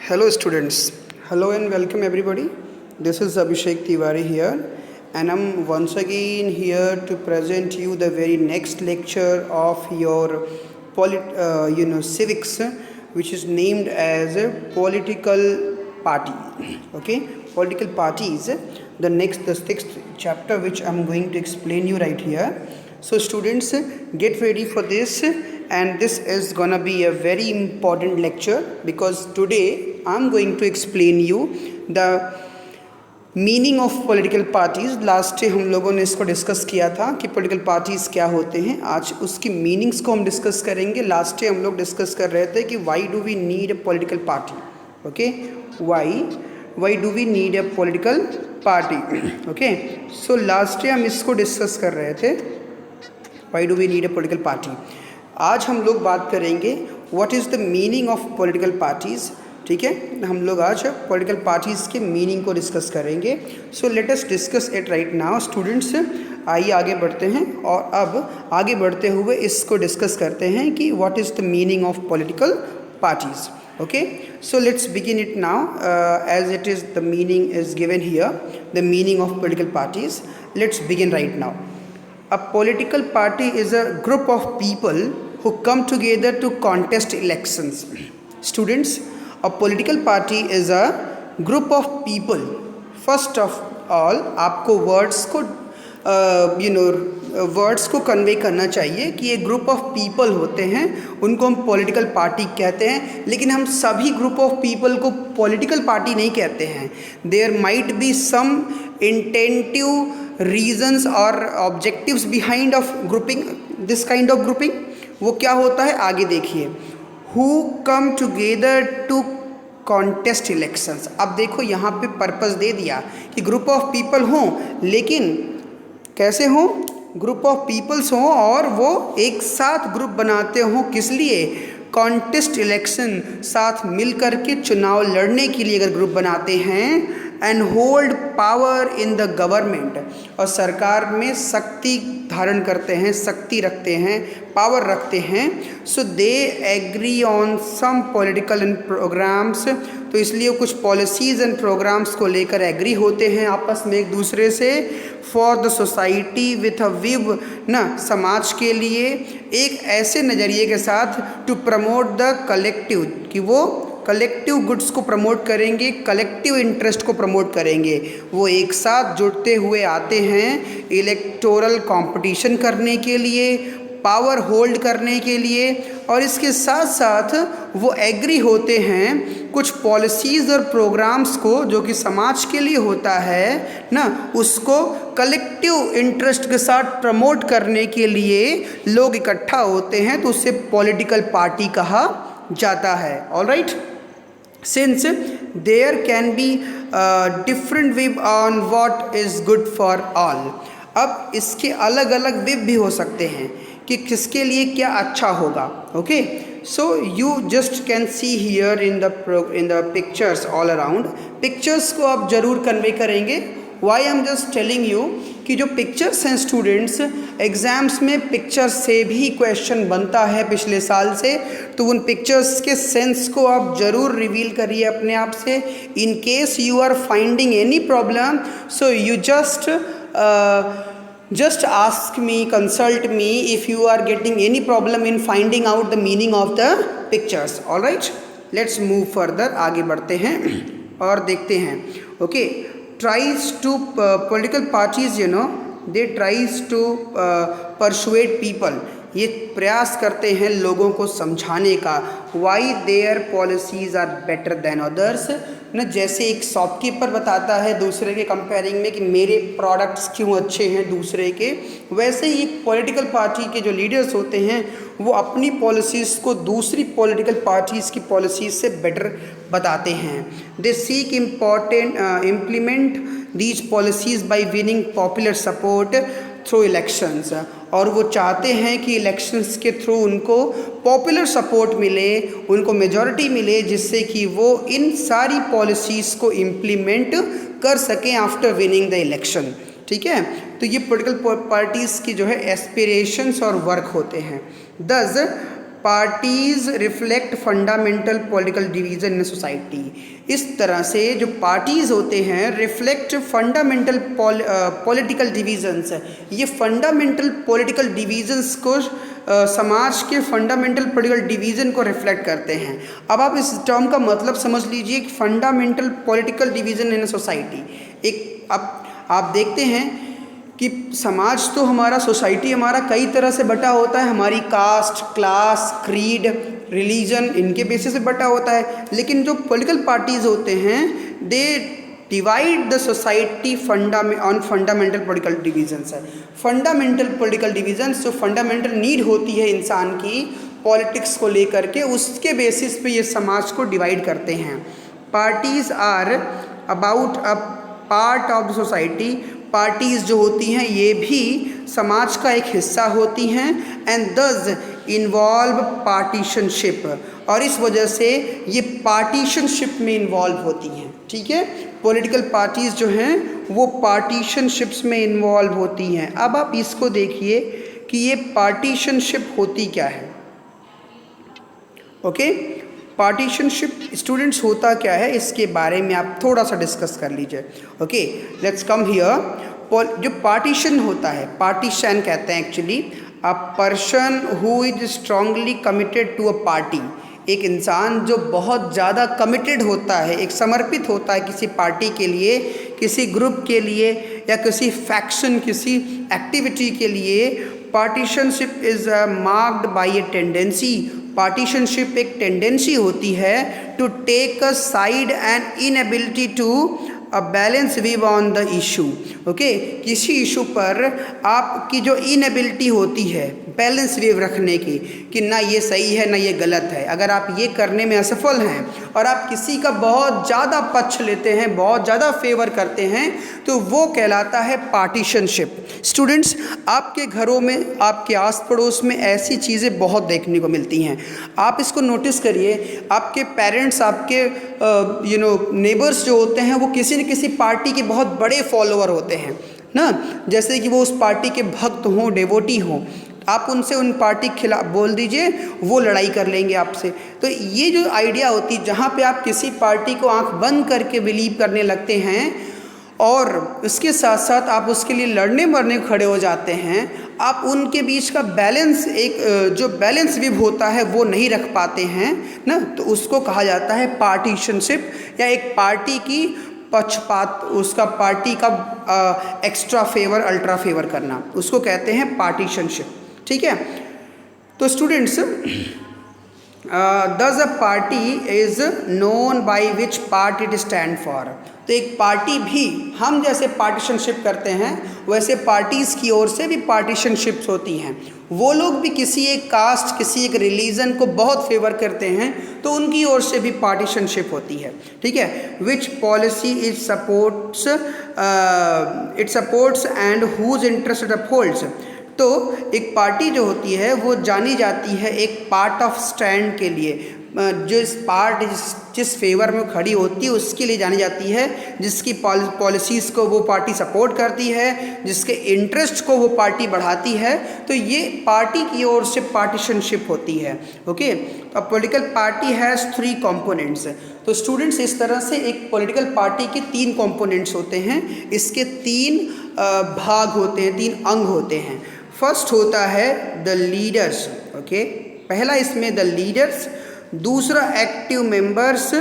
Hello students, hello and welcome everybody. This is Abhishek Tiwari here and I'm once again here to present you the very next lecture of your civics, which is named as a political party. Okay, political parties, the sixth chapter which I'm going to explain you right here. So students, get ready for this, and this is gonna be a very important lecture because today I'm going to explain you the meaning of political parties. Last day हम लोगों ने इसको discuss किया था कि political parties क्या होते हैं. आज उसकी मीनिंग्स को हम डिस्कस करेंगे. लास्ट डे हम लोग डिस्कस कर रहे थे कि why do we need a political party. Okay, why do we need a political party. Okay, so last day हम इसको डिस्कस कर रहे थे, वाई do we need a political पार्टी. आज हम लोग बात करेंगे what is the meaning of political parties. ठीक है, हम लोग आज पॉलिटिकल पार्टीज़ के मीनिंग को डिस्कस करेंगे. So let us discuss it right now. Students, आइए आगे बढ़ते हैं और अब आगे बढ़ते हुए इसको डिस्कस करते हैं कि what is the meaning of political parties. Okay, so let's begin it now as it is the meaning is given here, the meaning of political parties. Let's begin right now. A political party is a group of people who come together to contest elections. Students, a political party is a group of people. First of all, आपको words को convey करना चाहिए कि ये group of people होते हैं, उनको हम पॉलिटिकल पार्टी कहते हैं. लेकिन हम सभी ग्रुप ऑफ पीपल को पॉलिटिकल पार्टी नहीं कहते हैं. There might be some intensive reasons और objectives behind of grouping this kind of grouping. वो क्या होता है आगे देखिए. Who come together to contest elections. अब देखो यहाँ पे पर्पस दे दिया कि ग्रुप ऑफ पीपल हों, लेकिन कैसे हों, ग्रुप ऑफ पीपल्स हों और वो एक साथ ग्रुप बनाते हों. किस लिए? कॉन्टेस्ट इलेक्शन, साथ मिल कर के चुनाव लड़ने के लिए अगर ग्रुप बनाते हैं. And hold power in the government, और सरकार में शक्ति धारण करते हैं, शक्ति रखते हैं, पावर रखते हैं. So they agree on some political and programmes. तो इसलिए कुछ पॉलिसीज़ एंड प्रोग्राम्स को लेकर एग्री होते हैं आपस में एक दूसरे से. For the society with a view ना, समाज के लिए एक ऐसे नज़रिए के साथ. टू प्रमोट द कलेक्टिव, कि वो कलेक्टिव गुड्स को प्रमोट करेंगे, कलेक्टिव इंटरेस्ट को प्रमोट करेंगे. वो एक साथ जुड़ते हुए आते हैं इलेक्टोरल कंपटीशन करने के लिए, पावर होल्ड करने के लिए. और इसके साथ साथ वो एग्री होते हैं कुछ पॉलिसीज़ और प्रोग्राम्स को जो कि समाज के लिए होता है ना, उसको कलेक्टिव इंटरेस्ट के साथ प्रमोट करने के लिए लोग इकट्ठा होते हैं. तो उससे पॉलिटिकल पार्टी कहा जाता है. All right, since there can be different view on what is good for all. अब इसके अलग अलग विव भी हो सकते हैं कि किसके लिए क्या अच्छा होगा. Okay, so you just can see here in the pictures all around. Pictures को आप जरूर कन्वे करेंगे. Why I am just telling you कि जो पिक्चर्स हैं स्टूडेंट्स, एग्ज़ाम्स में पिक्चर्स से भी क्वेश्चन बनता है पिछले साल से. तो उन पिक्चर्स के सेंस को आप ज़रूर रिवील करिए अपने आप से. In case you are finding any problem, so you just ask me, consult me if you are getting any problem in finding out the meaning of the pictures. all right, let's move further. आगे बढ़ते हैं और देखते हैं. okay, tries to political parties, they tries to persuade people. ये प्रयास करते हैं लोगों को समझाने का. Why their policies are better than others न, जैसे एक शॉपकीपर बताता है दूसरे के कंपेयरिंग में कि मेरे प्रोडक्ट्स क्यों अच्छे हैं दूसरे के, वैसे ही एक पॉलिटिकल पार्टी के जो लीडर्स होते हैं वो अपनी पॉलिसीज़ को दूसरी पॉलिटिकल पार्टीज़ की पॉलिसीज़ से बेटर बताते हैं. They seek implement these policies bye winning popular support through elections. और वो चाहते हैं कि इलेक्शंस के थ्रू उनको पॉपुलर सपोर्ट मिले, उनको मेजॉरिटी मिले, जिससे कि वो इन सारी पॉलिसीज़ को इम्प्लीमेंट कर सकें आफ्टर विनिंग द इलेक्शन. ठीक है, तो ये पॉलिटिकल पार्टीज़ की जो है एस्पिरेशंस और वर्क होते हैं. दस parties reflect fundamental political division in society. इस तरह से जो पार्टीज़ होते हैं रिफ्लेक्ट फंडामेंटल पॉलिटिकल डिवीज़न्स, ये फंडामेंटल पॉलिटिकल डिवीज़न्स को समाज के फंडामेंटल पॉलिटिकल डिवीज़न को रिफ्लेक्ट करते हैं। अब आप इस टर्म का मतलब समझ लीजिए, fundamental political division in society. एक आप देखते हैं कि समाज तो हमारा, सोसाइटी हमारा कई तरह से बटा होता है, हमारी कास्ट, क्लास, क्रीड, रिलीजन, इनके बेसिस पे बटा होता है। लेकिन जो पॉलिटिकल पार्टीज़ होते हैं they divide the society on fundamental political divisions है। फंडामेंटल पॉलिटिकल डिवीजन्स जो फंडामेंटल नीड होती है इंसान की पॉलिटिक्स को लेकर के, उसके बेसिस पे ये समाज को डिवाइड करते हैं। Parties are about a part of the society, parties जो होती हैं ये भी समाज का एक हिस्सा होती हैं। एंड दस इन्वॉल्व पार्टीशनशिप, और इस वजह से ये पार्टीशनशिप में इन्वॉल्व होती हैं। ठीक है, पॉलिटिकल पार्टीज़ जो हैं वो पार्टीशनशिप्स में इन्वॉल्व होती हैं। अब आप इसको देखिए कि ये पार्टीशनशिप होती क्या है। ओके, पार्टीशनशिप स्टूडेंट्स होता क्या है, इसके बारे में आप थोड़ा सा डिस्कस कर लीजिए। Okay, let's come here. जो पार्टीशन होता है, पार्टीशन कहते हैं actually a person who is strongly committed to a party. एक इंसान जो बहुत ज़्यादा कमिटेड होता है, एक समर्पित होता है किसी पार्टी के लिए, किसी ग्रुप के लिए या किसी फैक्शन, किसी एक्टिविटी के लिए। Partisanship is marked by a tendency, partisanship एक टेंडेंसी होती है to take a side and inability to a balance view on the issue. Okay, किसी इशू पर आपकी जो इनएबिलिटी होती है बैलेंस व्यू रखने की, कि ना ये सही है ना ये गलत है, अगर आप ये करने में असफल हैं और आप किसी का बहुत ज़्यादा पक्ष लेते हैं, बहुत ज़्यादा फेवर करते हैं, तो वो कहलाता है पार्टीशनशिप। स्टूडेंट्स, आपके घरों में, आपके आस पड़ोस में ऐसी चीज़ें बहुत देखने को मिलती हैं। आप इसको नोटिस करिए, आपके पेरेंट्स, आपके नेबर्स जो होते हैं वो किसी न किसी पार्टी के बहुत बड़े फॉलोअर होते हैं ना, जैसे कि वो उस पार्टी के भक्त हों, डेवोटी हों। आप उनसे उन पार्टी के खिलाफ बोल दीजिए, वो लड़ाई कर लेंगे आपसे। तो ये जो आइडिया होती है, जहाँ पे आप किसी पार्टी को आंख बंद करके बिलीव करने लगते हैं और उसके साथ साथ आप उसके लिए लड़ने मरने खड़े हो जाते हैं, आप उनके बीच का बैलेंस, एक जो बैलेंस व्यू होता है वो नहीं रख पाते हैं ना, तो उसको कहा जाता है पार्टीशनशिप, या एक पार्टी की पक्षपात, उसका पार्टी का एक्स्ट्रा फेवर, अल्ट्रा फेवर करना, उसको कहते हैं पार्टीशनशिप। ठीक है, तो स्टूडेंट्स, दस a party is known by which party it stand for. तो एक पार्टी भी, हम जैसे पार्टीशनशिप करते हैं वैसे पार्टीज़ की ओर से भी पार्टीशनशिप्स होती हैं। वो लोग भी किसी एक कास्ट, किसी एक रिलीजन को बहुत फेवर करते हैं, तो उनकी ओर से भी पार्टीशनशिप होती है। ठीक है, which policy is supports, it supports and whose interest it upholds. तो एक पार्टी जो होती है वो जानी जाती है एक पार्ट ऑफ स्टैंड के लिए, जो इस पार्ट जिस फेवर में खड़ी होती है उसके लिए जानी जाती है, जिसकी पॉलिसीज़ को वो पार्टी सपोर्ट करती है, जिसके इंटरेस्ट को वो पार्टी बढ़ाती है, तो ये पार्टी की ओर से पार्टीशनशिप होती है। Okay, a political party has 3 components. तो स्टूडेंट्स, इस तरह से एक पॉलिटिकल पार्टी के 3 कंपोनेंट्स होते हैं, इसके 3 भाग होते हैं, 3 अंग होते हैं। फर्स्ट होता है द लीडर्स। ओके, पहला इसमें द लीडर्स, दूसरा एक्टिव मेंबर्स।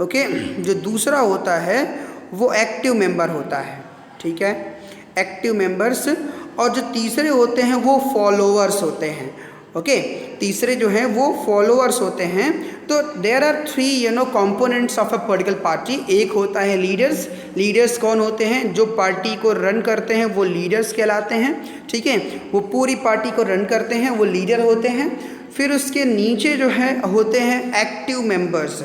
ओके, जो दूसरा होता है वो एक्टिव मेंबर होता है। ठीक है, एक्टिव मेंबर्स, और जो तीसरे होते हैं वो फॉलोअर्स होते हैं। ओके, तीसरे जो हैं वो फॉलोअर्स होते हैं। तो there are 3 components of a political party. एक होता है लीडर्स। लीडर्स कौन होते हैं? जो पार्टी को रन करते हैं वो लीडर्स कहलाते हैं। ठीक है, वो पूरी पार्टी को रन करते हैं, वो लीडर होते हैं। फिर उसके नीचे जो है होते हैं एक्टिव मेंबर्स।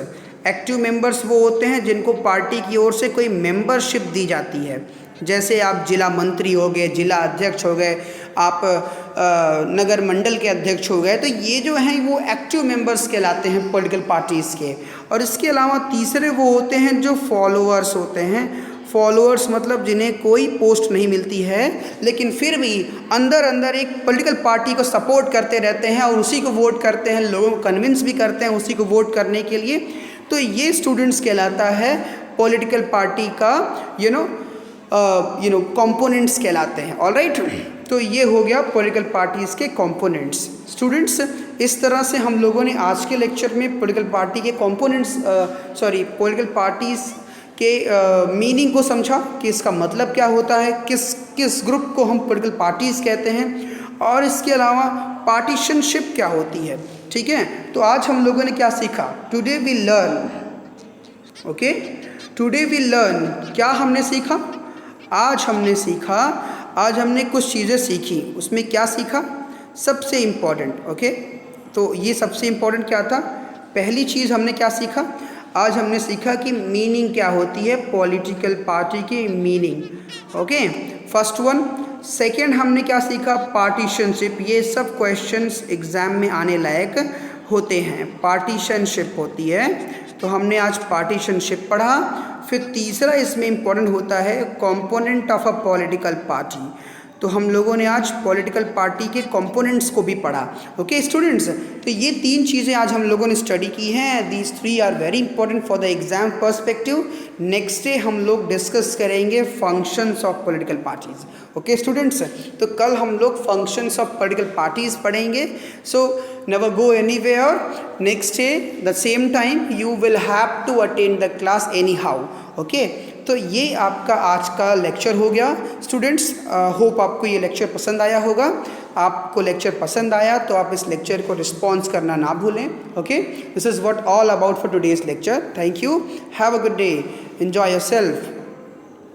एक्टिव मेंबर्स वो होते हैं जिनको पार्टी की ओर से कोई मेंबरशिप दी जाती है, जैसे आप जिला मंत्री हो गए, जिला अध्यक्ष हो गए, आप नगर मंडल के अध्यक्ष हो गए। तो ये जो हैं वो एक्टिव मेंबर्स कहलाते हैं पॉलिटिकल पार्टीज़ के। और इसके अलावा तीसरे वो होते हैं जो फॉलोअर्स होते हैं। फॉलोअर्स मतलब जिन्हें कोई पोस्ट नहीं मिलती है लेकिन फिर भी अंदर अंदर एक पॉलिटिकल पार्टी को सपोर्ट करते रहते हैं और उसी को वोट करते हैं, लोगों को कन्विंस भी करते हैं उसी को वोट करने के लिए, तो ये स्टूडेंट्स कहलाता है पॉलिटिकल पार्टी का कंपोनेंट्स कहलाते हैं। ऑलराइट, तो ये हो गया पॉलिटिकल पार्टीज़ के कंपोनेंट्स। स्टूडेंट्स, इस तरह से हम लोगों ने आज के लेक्चर में पॉलिटिकल पार्टी के कंपोनेंट्स पॉलिटिकल पार्टीज़ के मीनिंग को समझा कि इसका मतलब क्या होता है, किस ग्रुप को हम पॉलिटिकल पार्टीज़ कहते हैं, और इसके अलावा पार्टीशनशिप क्या होती है। ठीक है, तो आज हम लोगों ने क्या सीखा? Today we learn, okay, today we learn, क्या हमने सीखा? आज हमने कुछ चीज़ें सीखी। उसमें क्या सीखा? सबसे इम्पॉर्टेंट, ओके, तो ये सबसे इम्पॉर्टेंट क्या था? पहली चीज़ हमने क्या सीखा? आज हमने सीखा कि मीनिंग क्या होती है, पॉलिटिकल पार्टी की meaning. Okay, first one. Second हमने क्या सीखा? पार्टीशनशिप। ये सब क्वेश्चंस एग्ज़ाम में आने लायक होते हैं, पार्टीशनशिप होती है, तो हमने आज पार्टीशनशिप पढ़ा। फिर तीसरा इसमें इम्पॉर्टेंट होता है component of a political party, तो हम लोगों ने आज पॉलिटिकल पार्टी के कंपोनेंट्स को भी पढ़ा। ओके स्टूडेंट्स, तो ये तीन चीज़ें आज हम लोगों ने स्टडी की हैं। These three are very important for the exam perspective. Next day हम लोग डिस्कस करेंगे functions of political parties. Okay students, तो कल हम लोग फंक्शंस ऑफ पॉलिटिकल पार्टीज़ पढ़ेंगे। सो never go anywhere. Next day the same time you will have to attend the class anyhow. Okay, तो ये आपका आज का लेक्चर हो गया। स्टूडेंट्स, होप आपको ये लेक्चर पसंद आया होगा। आपको लेक्चर पसंद आया तो आप इस लेक्चर को रिस्पॉन्स करना ना भूलें। Okay, this is what all about for today's lecture. Thank you, have a good day, enjoy yourself.